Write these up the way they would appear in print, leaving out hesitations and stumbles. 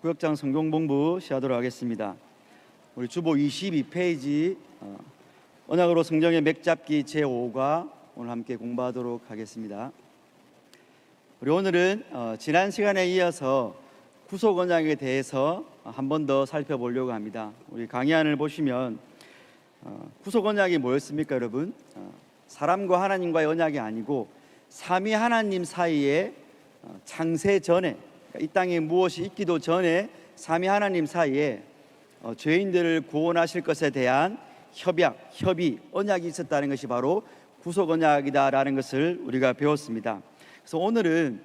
구역장 성경공부 시작하도록 하겠습니다. 우리 주보 22페이지 언약으로 성경의 맥잡기 제5과 오늘 함께 공부하도록 하겠습니다. 우리 오늘은 지난 시간에 이어서 구속 언약에 대해서 한 번 더 살펴보려고 합니다. 우리 강의안을 보시면 구속 언약이 뭐였습니까, 여러분? 사람과 하나님과의 언약이 아니고 삼위 하나님 사이에 창세 전에, 이 땅에 무엇이 있기도 전에 삼위 하나님 사이에 죄인들을 구원하실 것에 대한 협의, 언약이 있었다는 것이 바로 구속 언약이다라는 것을 우리가 배웠습니다. 그래서 오늘은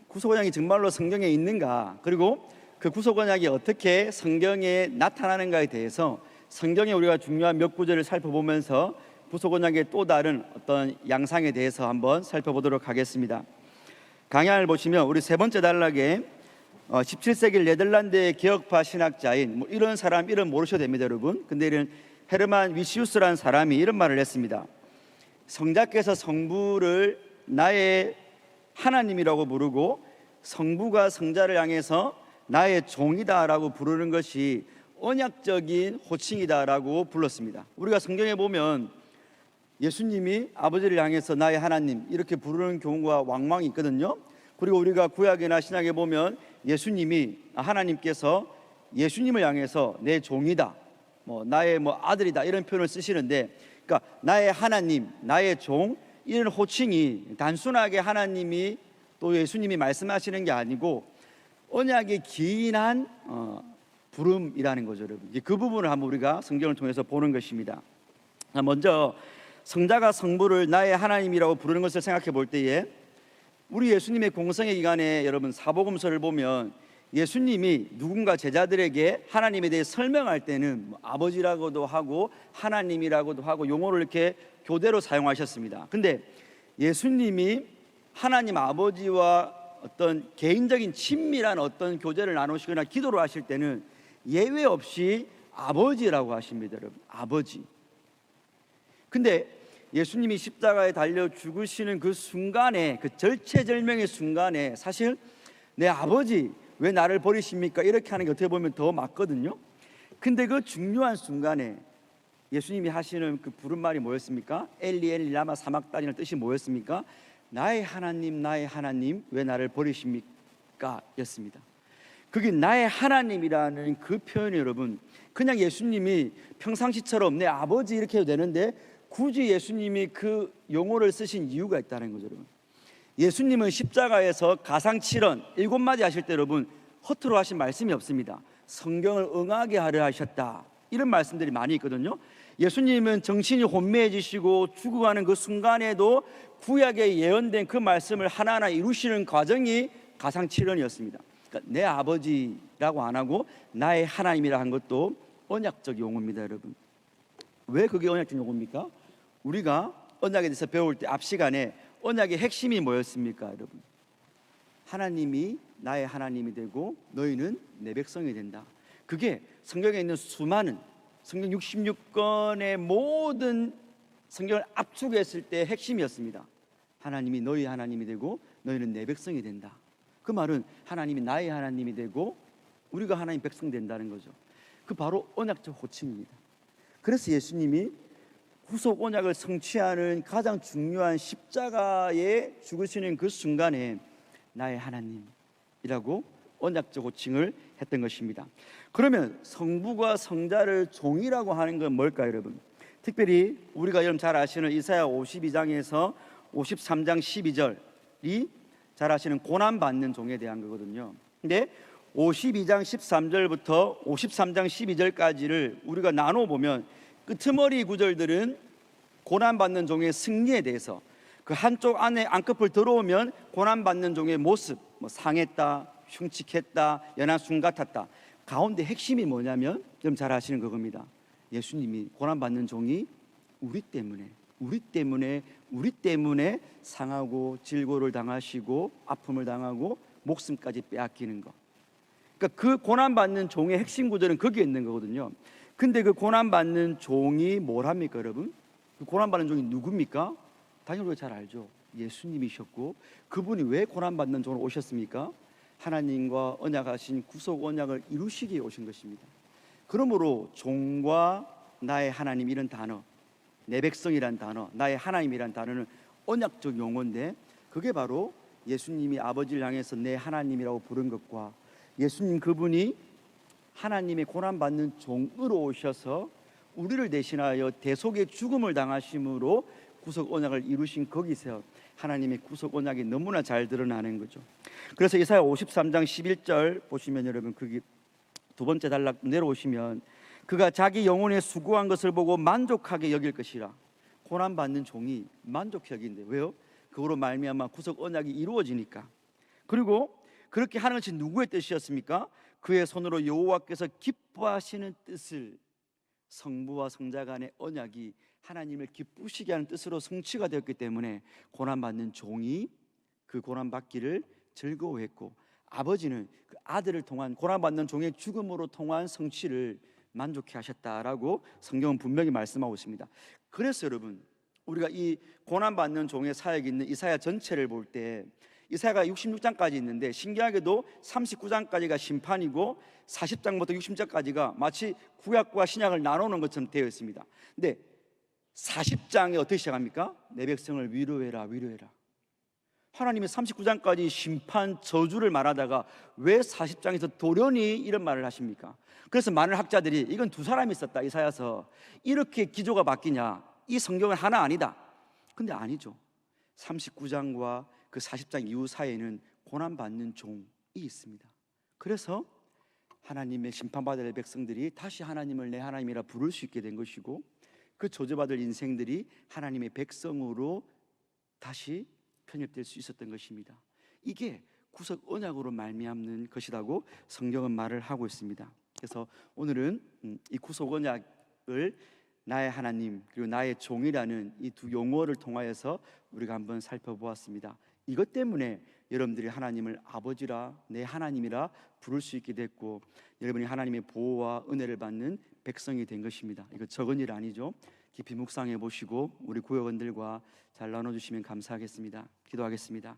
구속 언약이 정말로 성경에 있는가, 그리고 그 구속 언약이 어떻게 성경에 나타나는가에 대해서 성경에 우리가 중요한 몇 구절을 살펴보면서 구속 언약의 또 다른 어떤 양상에 대해서 한번 살펴보도록 하겠습니다. 강약을 보시면 우리 세 번째 단락에 17세기 네덜란드의 개혁파 신학자인 이런 사람 이름 모르셔도 됩니다, 여러분. 근데 이런 헤르만 위시우스라는 사람이 이런 말을 했습니다. 성자께서 성부를 나의 하나님이라고 부르고 성부가 성자를 향해서 나의 종이다라고 부르는 것이 언약적인 호칭이다라고 불렀습니다. 우리가 성경에 보면 예수님이 아버지를 향해서 나의 하나님 이렇게 부르는 경우가 왕왕 있거든요. 그리고 우리가 구약이나 신약에 보면 예수님이 하나님께서 예수님을 향해서 내 종이다, 나의 아들이다 이런 표현을 쓰시는데, 그러니까 나의 하나님, 나의 종 이런 호칭이 단순하게 하나님이 또 예수님이 말씀하시는 게 아니고 언약의 기인한 부름이라는 거죠, 여러분. 그 부분을 한번 우리가 성경을 통해서 보는 것입니다. 먼저 성자가 성부를 나의 하나님이라고 부르는 것을 생각해 볼 때에 우리 예수님의 공생의 기간에 여러분 사복음서를 보면 예수님이 누군가 제자들에게 하나님에 대해 설명할 때는 아버지라고도 하고 하나님이라고도 하고 용어를 이렇게 교대로 사용하셨습니다. 근데 예수님이 하나님 아버지와 어떤 개인적인 친밀한 어떤 교제를 나누시거나 기도를 하실 때는 예외 없이 아버지라고 하십니다, 여러분. 아버지. 근데 예수님이 십자가에 달려 죽으시는 그 순간에, 그 절체절명의 순간에 사실 내 아버지 왜 나를 버리십니까? 이렇게 하는 게 어떻게 보면 더 맞거든요. 근데 그 중요한 순간에 예수님이 하시는 그 부른말이 뭐였습니까? 엘리 엘리 라마 사막다니는 뜻이 뭐였습니까? 나의 하나님 왜 나를 버리십니까? 였습니다. 그게 나의 하나님이라는 그 표현이 여러분, 그냥 예수님이 평상시처럼 내 아버지 이렇게 해도 되는데 굳이 예수님이 그 용어를 쓰신 이유가 있다는 거죠, 여러분. 예수님은 십자가에서 가상칠언 7마디 하실 때 여러분 허투루 하신 말씀이 없습니다. 성경을 응하게 하려 하셨다, 이런 말씀들이 많이 있거든요. 예수님은 정신이 혼미해지시고 죽어가는 그 순간에도 구약에 예언된 그 말씀을 하나하나 이루시는 과정이 가상칠언이었습니다. 그러니까 내 아버지라고 안 하고 나의 하나님이라 한 것도 언약적 용어입니다, 여러분. 왜 그게 언약적 용어입니까? 우리가 언약에 대해서 배울 때 앞 시간에 언약의 핵심이 뭐였습니까, 여러분? 하나님이 나의 하나님이 되고 너희는 내 백성이 된다. 그게 성경에 있는 수많은 성경 66권의 모든 성경을 압축했을 때 핵심이었습니다. 하나님이 너희 하나님이 되고 너희는 내 백성이 된다. 그 말은 하나님이 나의 하나님이 되고 우리가 하나님 백성 된다는 거죠. 그 바로 언약적 호칭입니다. 그래서 예수님이 구속 언약을 성취하는 가장 중요한 십자가에 죽으시는 그 순간에 나의 하나님이라고 언약적 호칭을 했던 것입니다. 그러면 성부가 성자를 종이라고 하는 건 뭘까요, 여러분? 특별히 우리가 여러분 잘 아시는 이사야 52장에서 53장 12절이 잘 아시는 고난받는 종에 대한 거거든요. 근데 52장 13절부터 53장 12절까지를 우리가 나눠보면 끄트머리 구절들은 고난받는 종의 승리에 대해서, 그 한쪽 안에 안끝을 들어오면 고난받는 종의 모습, 상했다, 흉측했다, 연한순 같았다. 가운데 핵심이 뭐냐면 좀 잘 아시는 그겁니다. 예수님이 고난받는 종이 우리 때문에 상하고 질고를 당하시고 아픔을 당하고 목숨까지 빼앗기는 것. 그러니까 그 고난받는 종의 핵심 구절은 거기에 있는 거거든요. 근데 그 고난받는 종이 뭘 합니까, 여러분? 그 고난받는 종이 누굽니까? 당연히 우리가 잘 알죠. 예수님이셨고, 그분이 왜 고난받는 종으로 오셨습니까? 하나님과 언약하신 구속 언약을 이루시기에 오신 것입니다. 그러므로 종과 나의 하나님 이런 단어, 내 백성이란 단어, 나의 하나님이란 단어는 언약적 용어인데 그게 바로 예수님이 아버지를 향해서 내 하나님이라고 부른 것과 예수님 그분이 하나님의 고난받는 종으로 오셔서 우리를 대신하여 대속의 죽음을 당하심으로 구속 언약을 이루신 거기서 하나님의 구속 언약이 너무나 잘 드러나는 거죠. 그래서 이사야 53장 11절 보시면 여러분 거기 두 번째 단락 내려오시면 그가 자기 영혼에 수고한 것을 보고 만족하게 여길 것이라. 고난받는 종이 만족해 여긴대. 왜요? 그거로 말미암아 구속 언약이 이루어지니까. 그리고 그렇게 하는 것이 누구의 뜻이었습니까? 그의 손으로 여호와께서 기뻐하시는 뜻을, 성부와 성자 간의 언약이 하나님을 기쁘시게 하는 뜻으로 성취가 되었기 때문에 고난받는 종이 그 고난받기를 즐거워했고, 아버지는 그 아들을 통한 고난받는 종의 죽음으로 통한 성취를 만족해 하셨다라고 성경은 분명히 말씀하고 있습니다. 그래서 여러분, 우리가 이 고난받는 종의 사역이 있는 이사야 전체를 볼 때 이사야가 66장까지 있는데 신기하게도 39장까지가 심판이고 40장부터 60장까지가 마치 구약과 신약을 나누는 것처럼 되어 있습니다. 근데 40장에 어떻게 시작합니까? 내 백성을 위로해라, 위로해라. 하나님이 39장까지 심판 저주를 말하다가 왜 40장에서 돌연히 이런 말을 하십니까? 그래서 많은 학자들이 이건 두 사람이 있었다, 이사야서. 이렇게 기조가 바뀌냐? 이 성경은 하나 아니다. 근데 아니죠. 39장과 그 40장 이후 사이에는 고난받는 종이 있습니다. 그래서 하나님의 심판받을 백성들이 다시 하나님을 내 하나님이라 부를 수 있게 된 것이고, 그 저주받을 인생들이 하나님의 백성으로 다시 편입될 수 있었던 것입니다. 이게 구속 언약으로 말미암는 것이라고 성경은 말을 하고 있습니다. 그래서 오늘은 이 구속 언약을 나의 하나님 그리고 나의 종이라는 이 두 용어를 통하여서 우리가 한번 살펴보았습니다. 이것 때문에 여러분들이 하나님을 아버지라, 내 하나님이라 부를 수 있게 됐고, 여러분이 하나님의 보호와 은혜를 받는 백성이 된 것입니다. 이거 적은 일 아니죠. 깊이 묵상해 보시고 우리 구역원들과 잘 나눠주시면 감사하겠습니다. 기도하겠습니다.